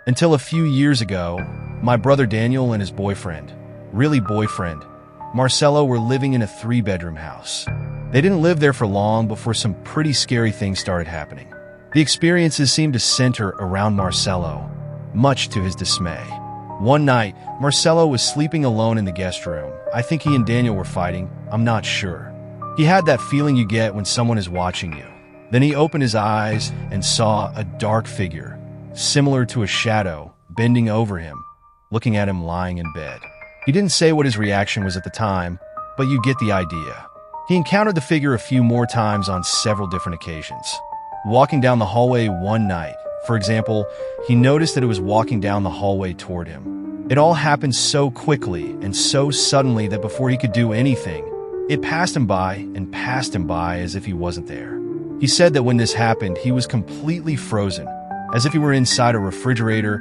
Until a few years ago, my brother Daniel and his boyfriend, Marcelo, were living in a 3-bedroom house. They didn't live there for long before some pretty scary things started happening. The experiences seemed to center around Marcelo, much to his dismay. One night, Marcelo was sleeping alone in the guest room. I think he and Daniel were fighting, I'm not sure. He had that feeling you get when someone is watching you. Then he opened his eyes and saw a dark figure, similar to a shadow, bending over him, looking at him lying in bed. He didn't say what his reaction was at the time, but you get the idea. He encountered the figure a few more times on several different occasions. Walking down the hallway one night, for example, he noticed that it was walking down the hallway toward him. It all happened so quickly and so suddenly that before he could do anything, it passed him by as if he wasn't there. He said that when this happened, he was completely frozen, as if he were inside a refrigerator,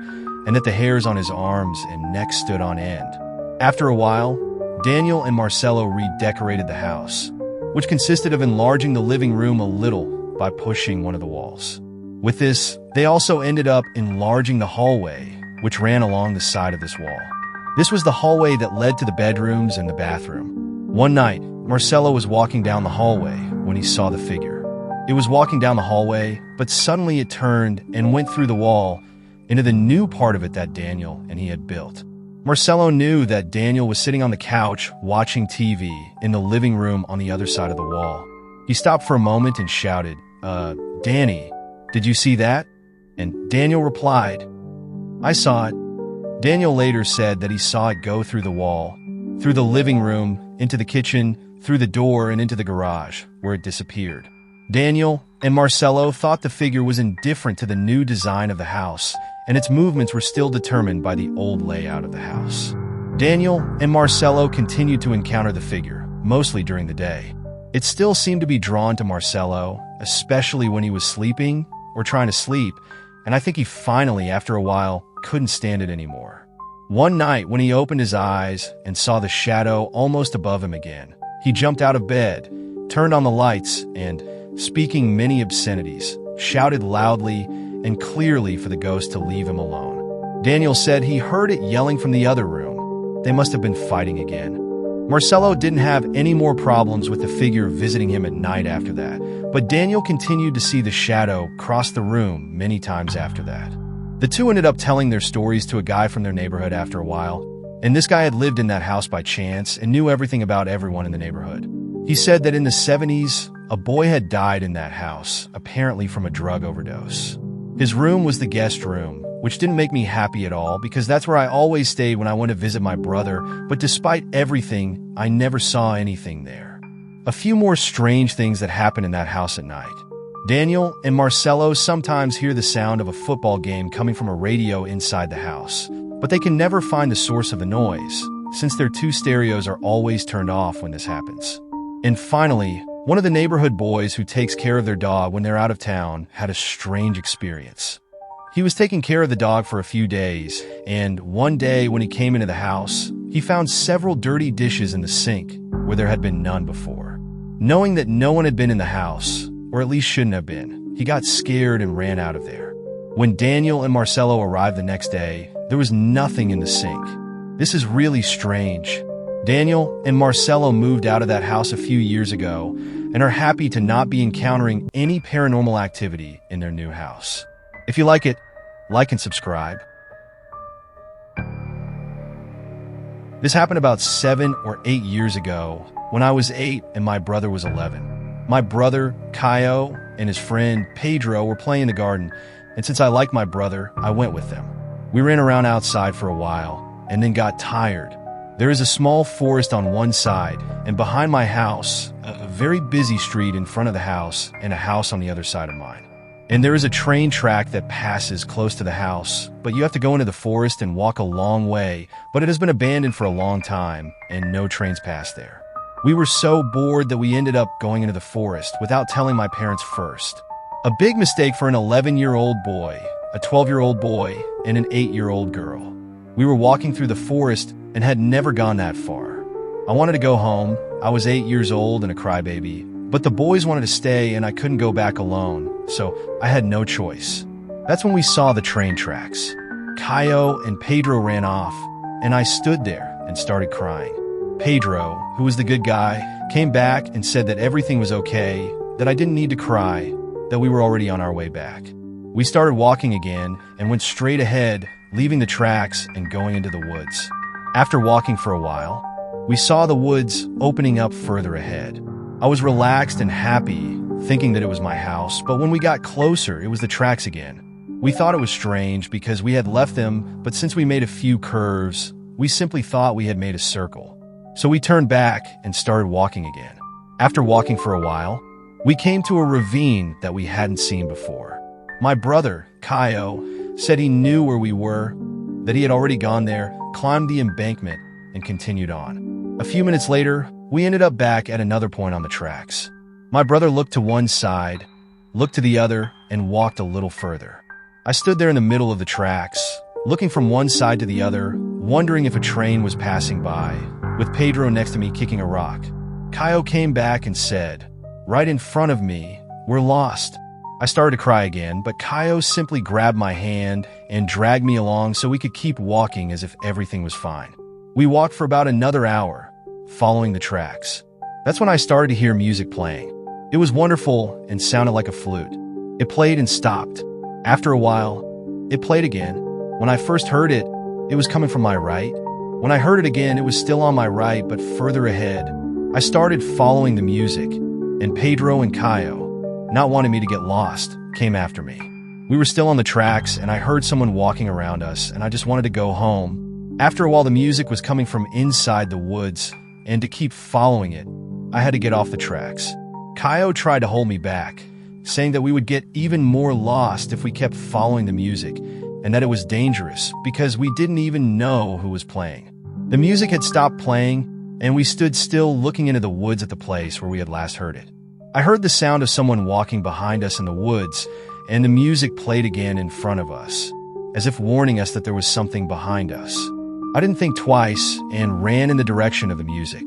and that the hairs on his arms and neck stood on end. After a while, Daniel and Marcelo redecorated the house, which consisted of enlarging the living room a little by pushing one of the walls. With this, they also ended up enlarging the hallway, which ran along the side of this wall. This was the hallway that led to the bedrooms and the bathroom. One night, Marcelo was walking down the hallway when he saw the figure. It was walking down the hallway, but suddenly it turned and went through the wall into the new part of it that Daniel and he had built. Marcelo knew that Daniel was sitting on the couch watching TV in the living room on the other side of the wall. He stopped for a moment and shouted, Danny, did you see that? And Daniel replied, I saw it. Daniel later said that he saw it go through the wall, through the living room, into the kitchen, through the door, and into the garage, where it disappeared. Daniel and Marcelo thought the figure was indifferent to the new design of the house, and its movements were still determined by the old layout of the house. Daniel and Marcelo continued to encounter the figure, mostly during the day. It still seemed to be drawn to Marcelo, especially when he was sleeping or trying to sleep, and I think he finally, after a while, couldn't stand it anymore. One night, when he opened his eyes and saw the shadow almost above him again, he jumped out of bed, turned on the lights, and, speaking many obscenities, shouted loudly and clearly for the ghost to leave him alone. Daniel said he heard it yelling from the other room. They must have been fighting again. Marcelo didn't have any more problems with the figure visiting him at night after that, but Daniel continued to see the shadow cross the room many times after that. The two ended up telling their stories to a guy from their neighborhood after a while, and this guy had lived in that house by chance and knew everything about everyone in the neighborhood. He said that in the 70s, a boy had died in that house, apparently from a drug overdose. His room was the guest room, which didn't make me happy at all because that's where I always stayed when I went to visit my brother, but despite everything, I never saw anything there. A few more strange things that happened in that house at night. Daniel and Marcelo sometimes hear the sound of a football game coming from a radio inside the house, but they can never find the source of the noise, since their 2 stereos are always turned off when this happens. And finally, one of the neighborhood boys who takes care of their dog when they're out of town had a strange experience. He was taking care of the dog for a few days, and one day when he came into the house, he found several dirty dishes in the sink where there had been none before. Knowing that no one had been in the house, or at least shouldn't have been, he got scared and ran out of there. When Daniel and Marcelo arrived the next day, there was nothing in the sink. This is really strange. Daniel and Marcelo moved out of that house a few years ago and are happy to not be encountering any paranormal activity in their new house. If you like it, like and subscribe. This happened about 7 or 8 years ago when I was 8 and my brother was 11. My brother, Caio, and his friend, Pedro, were playing in the garden, and since I liked my brother, I went with them. We ran around outside for a while and then got tired. There is a small forest on one side, and behind my house, a very busy street in front of the house, and a house on the other side of mine. And there is a train track that passes close to the house, but you have to go into the forest and walk a long way, but it has been abandoned for a long time, and no trains pass there. We were so bored that we ended up going into the forest without telling my parents first. A big mistake for an 11-year-old boy, a 12-year-old boy, and an 8-year-old girl. We were walking through the forest and had never gone that far. I wanted to go home. I was 8 years old and a crybaby, but the boys wanted to stay and I couldn't go back alone, so I had no choice. That's when we saw the train tracks. Caio and Pedro ran off, and I stood there and started crying. Pedro, who was the good guy, came back and said that everything was okay, that I didn't need to cry, that we were already on our way back. We started walking again and went straight ahead, leaving the tracks and going into the woods. After walking for a while, we saw the woods opening up further ahead. I was relaxed and happy, thinking that it was my house, but when we got closer, it was the tracks again. We thought it was strange because we had left them, but since we made a few curves, we simply thought we had made a circle. So we turned back and started walking again. After walking for a while, we came to a ravine that we hadn't seen before. My brother, Caio, said he knew where we were, that he had already gone there, climbed the embankment, and continued on. A few minutes later, we ended up back at another point on the tracks. My brother looked to one side, looked to the other, and walked a little further. I stood there in the middle of the tracks, looking from one side to the other, wondering if a train was passing by, with Pedro next to me kicking a rock. Caio came back and said, "Right in front of me, we're lost." I started to cry again, but Caio simply grabbed my hand and dragged me along so we could keep walking as if everything was fine. We walked for about another hour, following the tracks. That's when I started to hear music playing. It was wonderful and sounded like a flute. It played and stopped. After a while, it played again. When I first heard it, it was coming from my right. When I heard it again, it was still on my right, but further ahead. I started following the music, and Pedro and Caio, not wanting me to get lost, came after me. We were still on the tracks, and I heard someone walking around us, and I just wanted to go home. After a while, the music was coming from inside the woods, and to keep following it, I had to get off the tracks. Caio tried to hold me back, saying that we would get even more lost if we kept following the music, and that it was dangerous because we didn't even know who was playing. The music had stopped playing, and we stood still looking into the woods at the place where we had last heard it. I heard the sound of someone walking behind us in the woods, and the music played again in front of us, as if warning us that there was something behind us. I didn't think twice and ran in the direction of the music.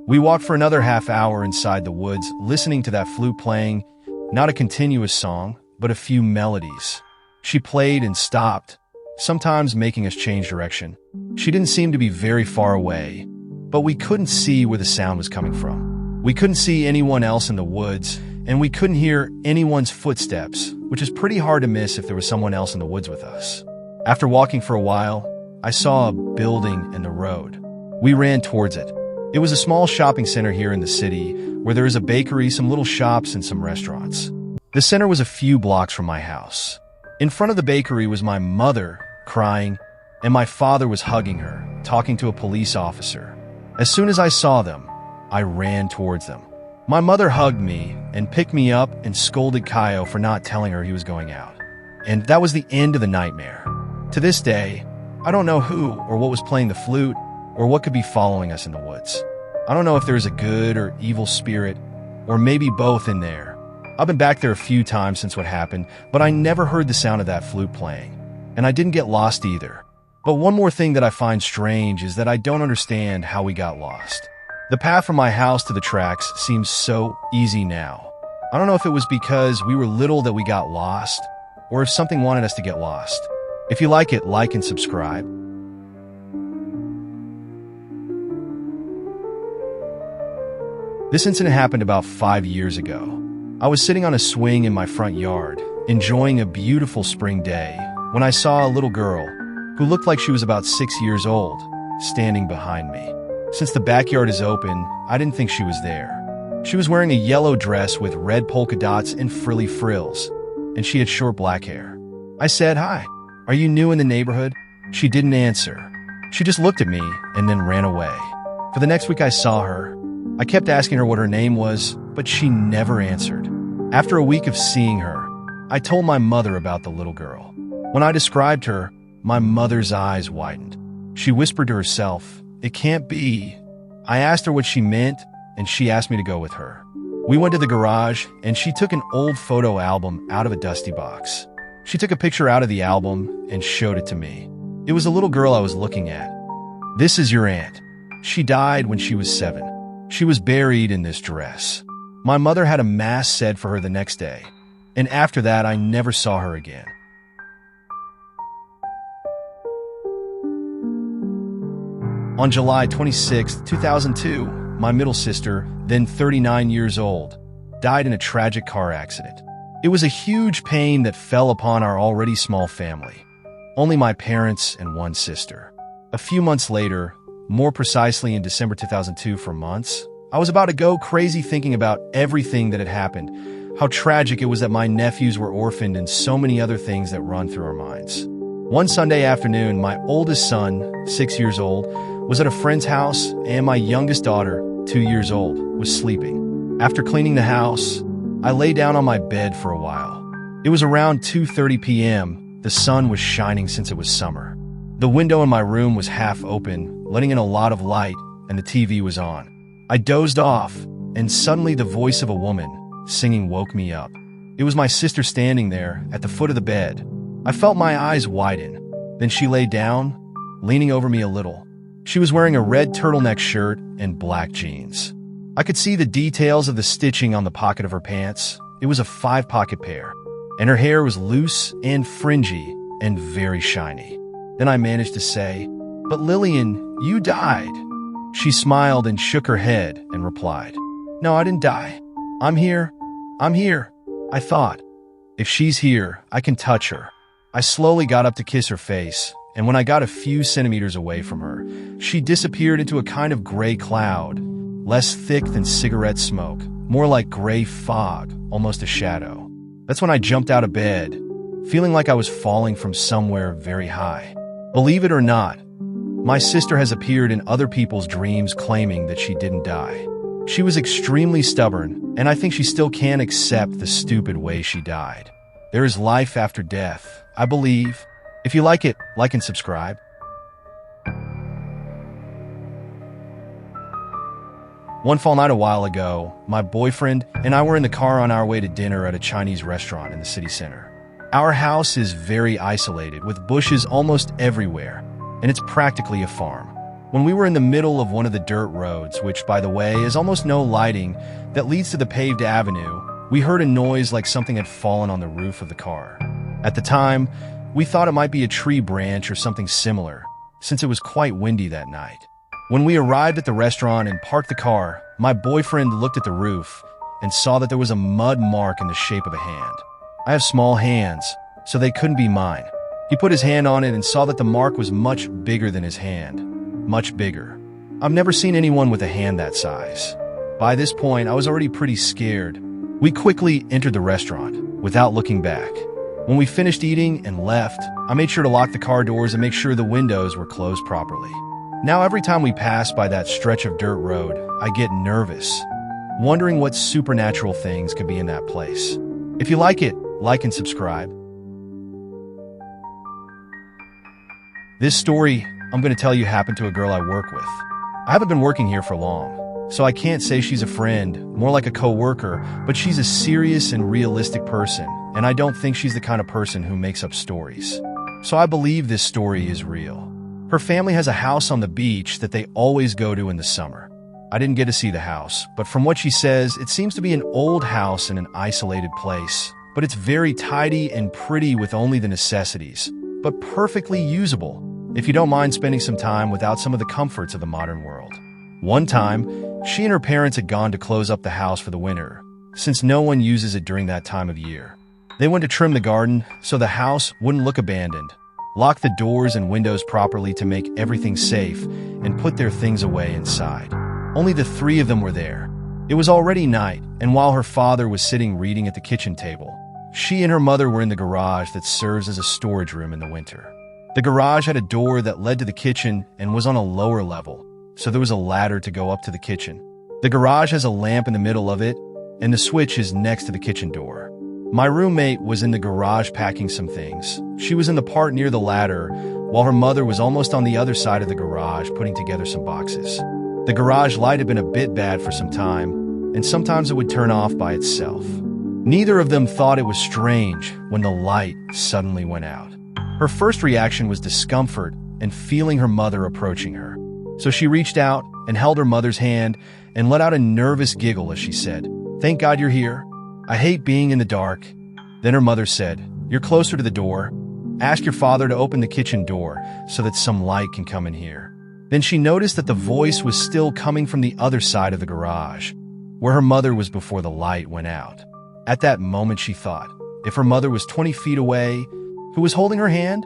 We walked for another half hour inside the woods, listening to that flute playing, not a continuous song, but a few melodies. She played and stopped, sometimes making us change direction. She didn't seem to be very far away, but we couldn't see where the sound was coming from. We couldn't see anyone else in the woods, and we couldn't hear anyone's footsteps, which is pretty hard to miss if there was someone else in the woods with us. After walking for a while, I saw a building in the road. We ran towards it. It was a small shopping center here in the city, where there is a bakery, some little shops, and some restaurants. The center was a few blocks from my house. In front of the bakery was my mother, crying, and my father was hugging her, talking to a police officer. As soon as I saw them, I ran towards them. My mother hugged me and picked me up and scolded Caio for not telling her he was going out. And that was the end of the nightmare. To this day, I don't know who or what was playing the flute or what could be following us in the woods. I don't know if there's a good or evil spirit, or maybe both in there. I've been back there a few times since what happened, but I never heard the sound of that flute playing, and I didn't get lost either. But one more thing that I find strange is that I don't understand how we got lost. The path from my house to the tracks seems so easy now. I don't know if it was because we were little that we got lost, or if something wanted us to get lost. If you like it, like and subscribe. This incident happened about 5 years ago. I was sitting on a swing in my front yard, enjoying a beautiful spring day, when I saw a little girl, who looked like she was about 6 years old, standing behind me. Since the backyard is open, I didn't think she was there. She was wearing a yellow dress with red polka dots and frilly frills, and she had short black hair. I said, "Hi, are you new in the neighborhood?" She didn't answer. She just looked at me and then ran away. For the next week I saw her. I kept asking her what her name was, but she never answered. After a week of seeing her, I told my mother about the little girl. When I described her, my mother's eyes widened. She whispered to herself, "It can't be." I asked her what she meant, and she asked me to go with her. We went to the garage, and she took an old photo album out of a dusty box. She took a picture out of the album and showed it to me. It was a little girl I was looking at. "This is your aunt. She died when she was 7. She was buried in this dress." My mother had a mass said for her the next day, and after that I never saw her again. On July 26, 2002, my middle sister, then 39 years old, died in a tragic car accident. It was a huge pain that fell upon our already small family. Only my parents and one sister. A few months later, more precisely in December 2002 for months, I was about to go crazy thinking about everything that had happened, how tragic it was that my nephews were orphaned and so many other things that run through our minds. One Sunday afternoon, my oldest son, 6 years old, was at a friend's house and my youngest daughter, 2 years old, was sleeping. After cleaning the house, I lay down on my bed for a while. It was around 2:30 p.m. The sun was shining since it was summer. The window in my room was half open, letting in a lot of light, and the TV was on. I dozed off, and suddenly the voice of a woman singing woke me up. It was my sister standing there at the foot of the bed. I felt my eyes widen. Then she lay down, leaning over me a little. She was wearing a red turtleneck shirt and black jeans. I could see the details of the stitching on the pocket of her pants. It was a 5-pocket pair, and her hair was loose and fringy and very shiny. Then I managed to say, "But Lillian, you died." She smiled and shook her head and replied, "No, I didn't die. I'm here. I'm here." I thought, if she's here, I can touch her. I slowly got up to kiss her face, and when I got a few centimeters away from her, she disappeared into a kind of gray cloud, less thick than cigarette smoke, more like gray fog, almost a shadow. That's when I jumped out of bed, feeling like I was falling from somewhere very high. Believe it or not, my sister has appeared in other people's dreams claiming that she didn't die. She was extremely stubborn, and I think she still can't accept the stupid way she died. There is life after death, I believe. If you like it, like and subscribe. One fall night a while ago, my boyfriend and I were in the car on our way to dinner at a Chinese restaurant in the city center. Our house is very isolated, with bushes almost everywhere, and it's practically a farm. When we were in the middle of one of the dirt roads, which, by the way, is almost no lighting, that leads to the paved avenue, we heard a noise like something had fallen on the roof of the car. At the time, we thought it might be a tree branch or something similar, since it was quite windy that night. When we arrived at the restaurant and parked the car, my boyfriend looked at the roof and saw that there was a mud mark in the shape of a hand. I have small hands, so they couldn't be mine. He put his hand on it and saw that the mark was much bigger than his hand. Much bigger. I've never seen anyone with a hand that size. By this point, I was already pretty scared. We quickly entered the restaurant, without looking back. When we finished eating and left, I made sure to lock the car doors and make sure the windows were closed properly. Now every time we pass by that stretch of dirt road, I get nervous, wondering what supernatural things could be in that place. If you like it, like and subscribe. This story I'm going to tell you happened to a girl I work with. I haven't been working here for long, so I can't say she's a friend, more like a co-worker, but she's a serious and realistic person, and I don't think she's the kind of person who makes up stories. So I believe this story is real. Her family has a house on the beach that they always go to in the summer. I didn't get to see the house, but from what she says, it seems to be an old house in an isolated place. But it's very tidy and pretty with only the necessities, but perfectly usable if you don't mind spending some time without some of the comforts of the modern world. One time, she and her parents had gone to close up the house for the winter, since no one uses it during that time of year. They went to trim the garden so the house wouldn't look abandoned, lock the doors and windows properly to make everything safe, and put their things away inside. Only the three of them were there. It was already night, and while her father was sitting reading at the kitchen table, she and her mother were in the garage that serves as a storage room in the winter. The garage had a door that led to the kitchen and was on a lower level, so there was a ladder to go up to the kitchen. The garage has a lamp in the middle of it, and the switch is next to the kitchen door. My roommate was in the garage packing some things. She was in the part near the ladder, while her mother was almost on the other side of the garage putting together some boxes. The garage light had been a bit bad for some time, and sometimes it would turn off by itself. Neither of them thought it was strange when the light suddenly went out. Her first reaction was discomfort and feeling her mother approaching her. So she reached out and held her mother's hand and let out a nervous giggle as she said, "Thank God you're here. I hate being in the dark." Then her mother said, "You're closer to the door. Ask your father to open the kitchen door so that some light can come in here." Then she noticed that the voice was still coming from the other side of the garage, where her mother was before the light went out. At that moment, she thought, if her mother was 20 feet away, who was holding her hand?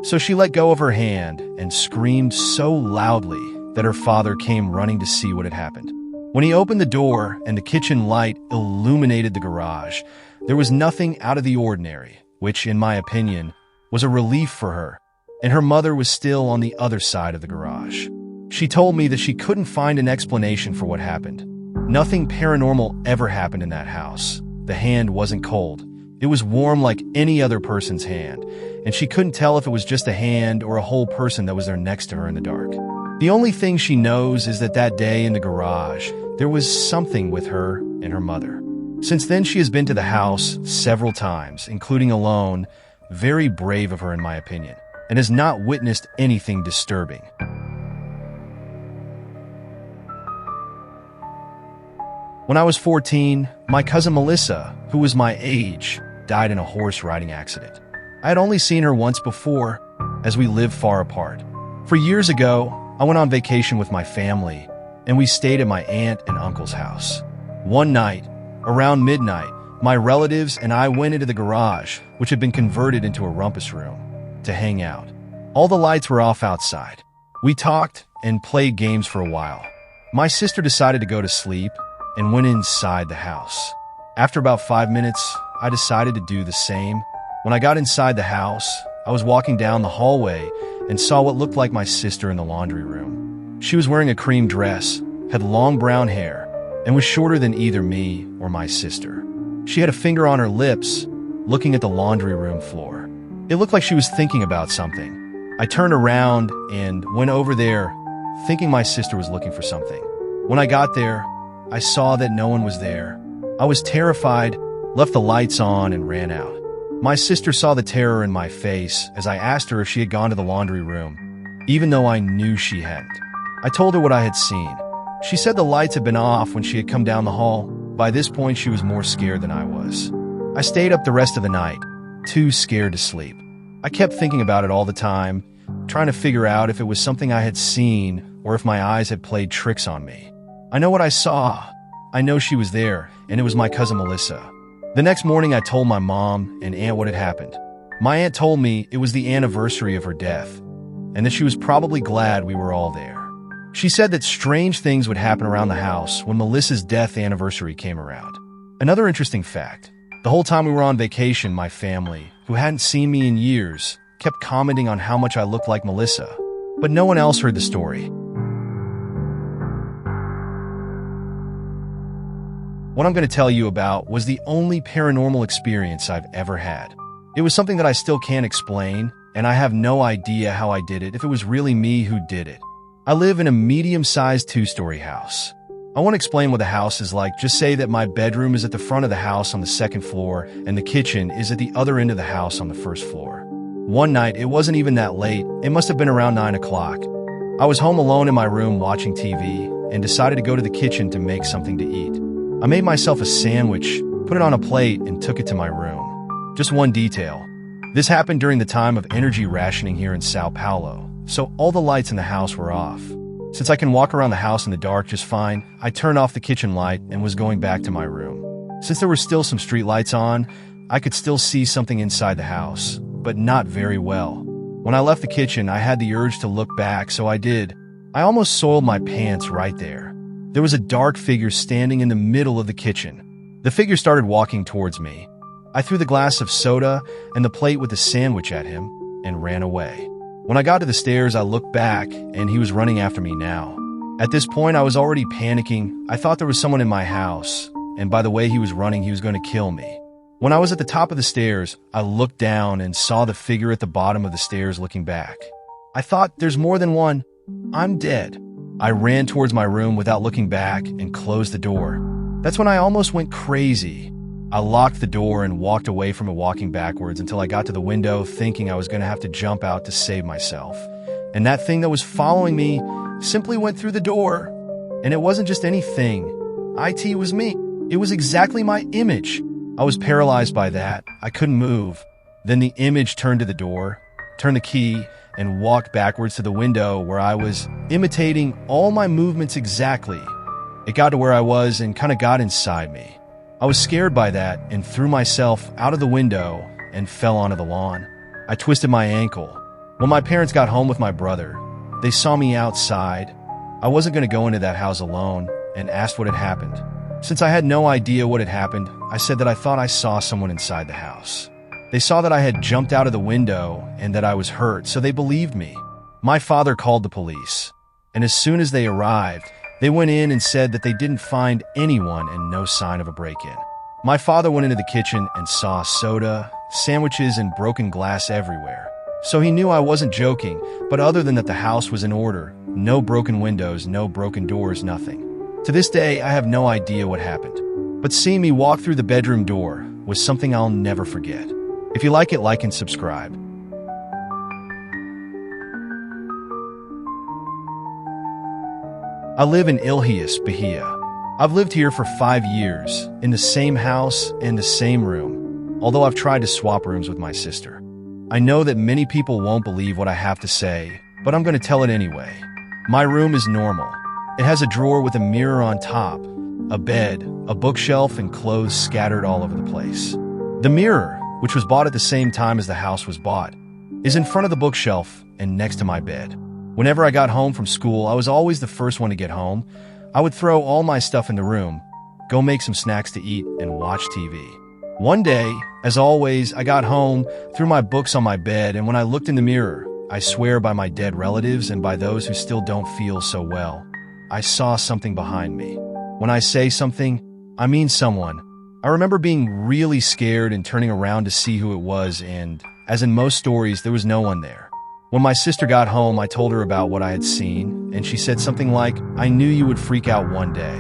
So she let go of her hand and screamed so loudly that her father came running to see what had happened. When he opened the door and the kitchen light illuminated the garage, there was nothing out of the ordinary, which, in my opinion, was a relief for her, and her mother was still on the other side of the garage. She told me that she couldn't find an explanation for what happened. Nothing paranormal ever happened in that house. The hand wasn't cold. It was warm like any other person's hand, and she couldn't tell if it was just a hand or a whole person that was there next to her in the dark. The only thing she knows is that that day in the garage, there was something with her and her mother. Since then, she has been to the house several times, including alone, very brave of her in my opinion, and has not witnessed anything disturbing. When I was 14, my cousin Melissa, who was my age, died in a horse riding accident. I had only seen her once before, as we lived far apart. For years ago, I went on vacation with my family, and we stayed at my aunt and uncle's house. One night, around midnight, my relatives and I went into the garage, which had been converted into a rumpus room, to hang out. All the lights were off outside. We talked and played games for a while. My sister decided to go to sleep and went inside the house. After about 5 minutes, I decided to do the same. When I got inside the house, I was walking down the hallway and saw what looked like my sister in the laundry room. She was wearing a cream dress, had long brown hair, and was shorter than either me or my sister. She had a finger on her lips, looking at the laundry room floor. It looked like she was thinking about something. I turned around and went over there, thinking my sister was looking for something. When I got there, I saw that no one was there. I was terrified, left the lights on, and ran out. My sister saw the terror in my face as I asked her if she had gone to the laundry room, even though I knew she hadn't. I told her what I had seen. She said the lights had been off when she had come down the hall. By this point, she was more scared than I was. I stayed up the rest of the night, too scared to sleep. I kept thinking about it all the time, trying to figure out if it was something I had seen or if my eyes had played tricks on me. I know what I saw. I know she was there, and it was my cousin Melissa. The next morning, I told my mom and aunt what had happened. My aunt told me it was the anniversary of her death, and that she was probably glad we were all there. She said that strange things would happen around the house when Melissa's death anniversary came around. Another interesting fact, the whole time we were on vacation, my family, who hadn't seen me in years, kept commenting on how much I looked like Melissa, but no one else heard the story. What I'm going to tell you about was the only paranormal experience I've ever had. It was something that I still can't explain, and I have no idea how I did it, if it was really me who did it. I live in a medium-sized 2-story house. I won't explain what the house is like, just say that my bedroom is at the front of the house on the 2nd floor, and the kitchen is at the other end of the house on the 1st floor. One night, it wasn't even that late, it must have been around 9 o'clock. I was home alone in my room watching TV, and decided to go to the kitchen to make something to eat. I made myself a sandwich, put it on a plate, and took it to my room. Just one detail. This happened during the time of energy rationing here in Sao Paulo, so all the lights in the house were off. Since I can walk around the house in the dark just fine, I turned off the kitchen light and was going back to my room. Since there were still some street lights on, I could still see something inside the house, but not very well. When I left the kitchen, I had the urge to look back, so I did. I almost soiled my pants right there. There was a dark figure standing in the middle of the kitchen. The figure started walking towards me. I threw the glass of soda and the plate with the sandwich at him and ran away. When I got to the stairs, I looked back, and he was running after me now. At this point, I was already panicking. I thought there was someone in my house, and by the way he was running, he was going to kill me. When I was at the top of the stairs, I looked down and saw the figure at the bottom of the stairs looking back. I thought, there's more than one. I'm dead. I ran towards my room without looking back and closed the door. That's when I almost went crazy. I locked the door and walked away from it, walking backwards until I got to the window, thinking I was going to have to jump out to save myself. And that thing that was following me simply went through the door. And it wasn't just anything. It was me. It was exactly my image. I was paralyzed by that. I couldn't move. Then the image turned to the door, turned the key, and walked backwards to the window where I was imitating all my movements exactly. It got to where I was and kind of got inside me. I was scared by that and threw myself out of the window and fell onto the lawn. I twisted my ankle. When my parents got home with my brother, they saw me outside. I wasn't going to go into that house alone and asked what had happened. Since I had no idea what had happened, I said that I thought I saw someone inside the house. They saw that I had jumped out of the window and that I was hurt, so they believed me. My father called the police, and as soon as they arrived, they went in and said that they didn't find anyone and no sign of a break-in. My father went into the kitchen and saw soda, sandwiches, and broken glass everywhere. So he knew I wasn't joking, but other than that the house was in order, no broken windows, no broken doors, nothing. To this day, I have no idea what happened. But seeing me walk through the bedroom door was something I'll never forget. If you like it, like and subscribe. I live in Ilhéus, Bahia. I've lived here for 5 years, in the same house and the same room, although I've tried to swap rooms with my sister. I know that many people won't believe what I have to say, but I'm going to tell it anyway. My room is normal. It has a drawer with a mirror on top, a bed, a bookshelf, and clothes scattered all over the place. The mirror, which was bought at the same time as the house was bought, is in front of the bookshelf and next to my bed. Whenever I got home from school, I was always the first one to get home. I would throw all my stuff in the room, go make some snacks to eat, and watch TV. One day, as always, I got home, threw my books on my bed, and when I looked in the mirror, I swear by my dead relatives and by those who still don't feel so well, I saw something behind me. When I say something, I mean someone. I remember being really scared and turning around to see who it was, and, as in most stories, there was no one there. When my sister got home, I told her about what I had seen, and she said something like, "I knew you would freak out one day."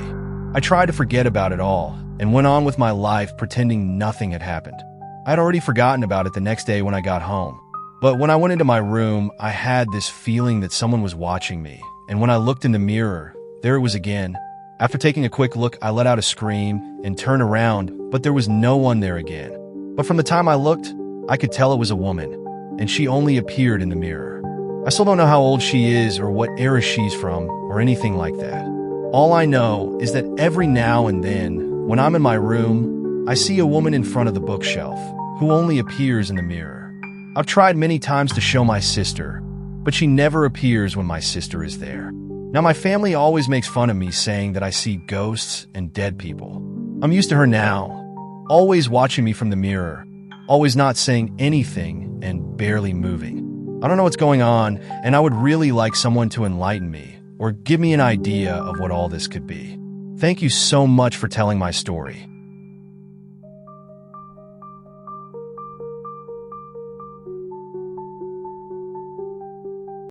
I tried to forget about it all, and went on with my life pretending nothing had happened. I'd already forgotten about it the next day when I got home. But when I went into my room, I had this feeling that someone was watching me, and when I looked in the mirror, there it was again. After taking a quick look, I let out a scream and turned around, but there was no one there again. But from the time I looked, I could tell it was a woman, and she only appeared in the mirror. I still don't know how old she is or what era she's from or anything like that. All I know is that every now and then, when I'm in my room, I see a woman in front of the bookshelf who only appears in the mirror. I've tried many times to show my sister, but she never appears when my sister is there. Now, my family always makes fun of me saying that I see ghosts and dead people. I'm used to her now, always watching me from the mirror, always not saying anything and barely moving. I don't know what's going on, and I would really like someone to enlighten me or give me an idea of what all this could be. Thank you so much for telling my story.